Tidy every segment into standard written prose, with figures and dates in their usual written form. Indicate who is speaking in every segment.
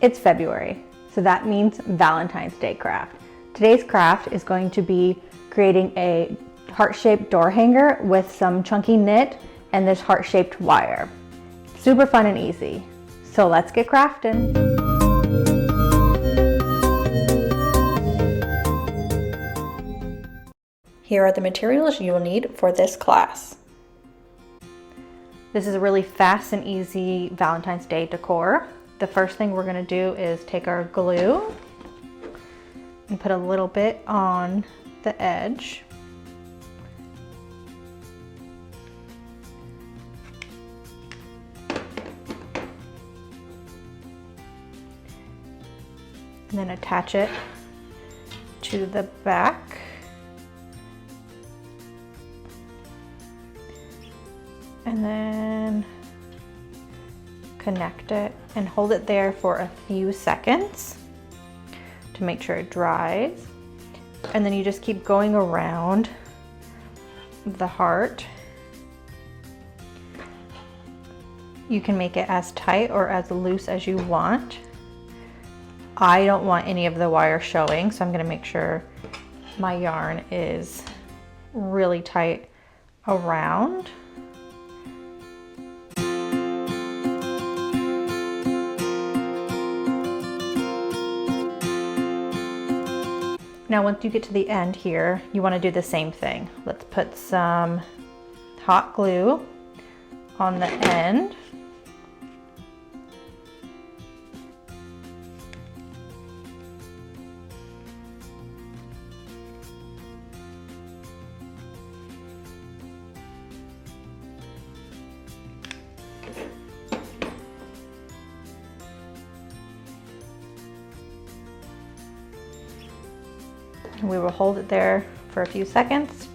Speaker 1: It's February, so that means Valentine's Day craft. Today's craft is going to be creating a heart-shaped door hanger with some chunky knit and this heart-shaped wire. Super fun and easy. So let's get crafting. Here are the materials you will need for this class. This is a really fast and easy Valentine's Day decor. The first thing we're going to do is take our glue and put a little bit on the edge. And then attach it to the back. And then connect it and hold it there for a few seconds to make sure it dries. And then you just keep going around the heart. You can make it as tight or as loose as you want. I don't want any of the wire showing, so I'm going to make sure my yarn is really tight around. Now once you get to the end here, you want to do the same thing. Let's put some hot glue on the end. We will hold it there for a few seconds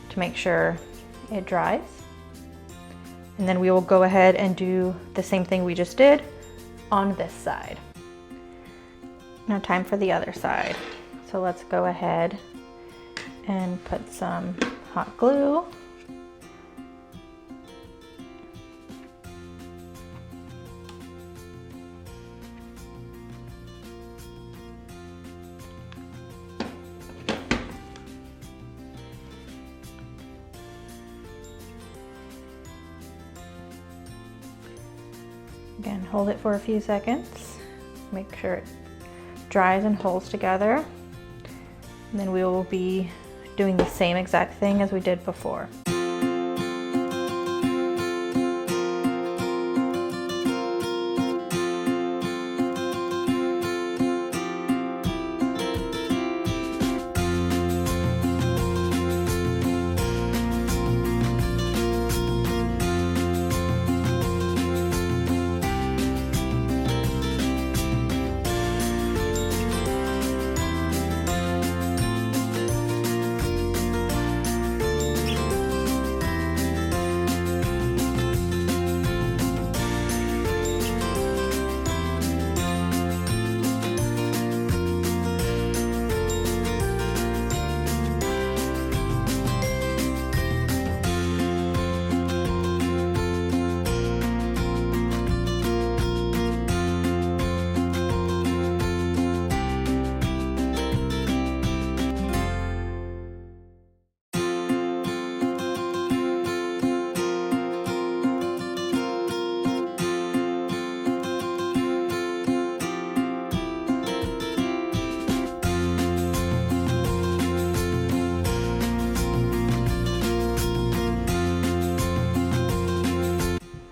Speaker 1: to make sure it dries. And then we will go ahead and do the same thing we just did on this side. Now time for the other side. So let's go ahead and put some hot glue. Again, hold it for a few seconds. Make sure it dries and holds together. And then we will be doing the same exact thing as we did before.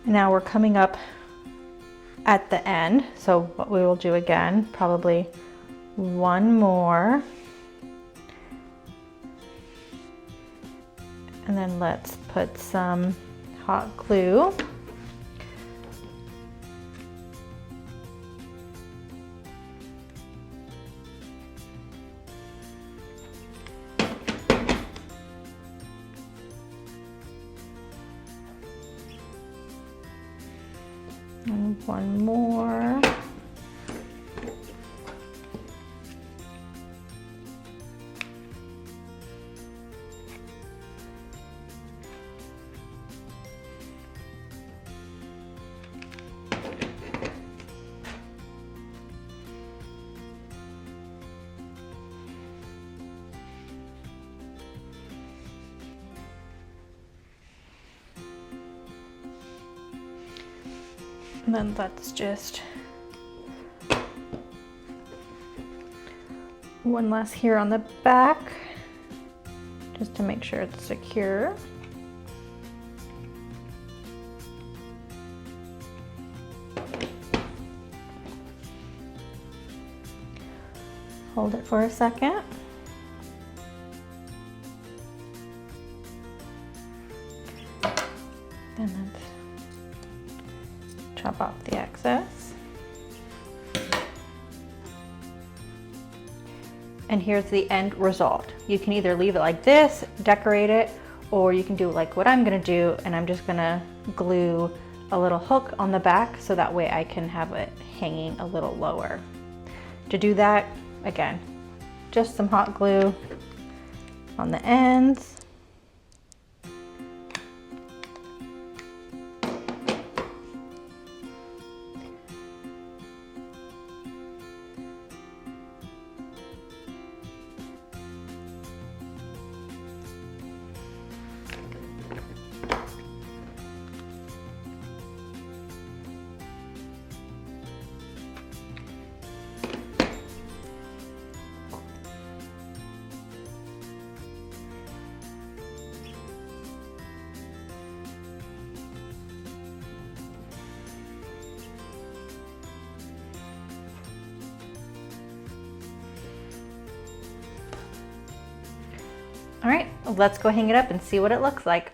Speaker 1: Now we're coming up at the end, so what we will do again, probably one more, and then let's put some hot glue. And one more. And then let's just one last here on the back, just to make sure it's secure. Hold it for a second. Then let's chop off the excess. And here's the end result. You can either leave it like this, decorate it, or you can do like what I'm gonna do, and I'm just gonna glue a little hook on the back so that way I can have it hanging a little lower. To do that, again, just some hot glue on the ends. All right, let's go hang it up and see what it looks like.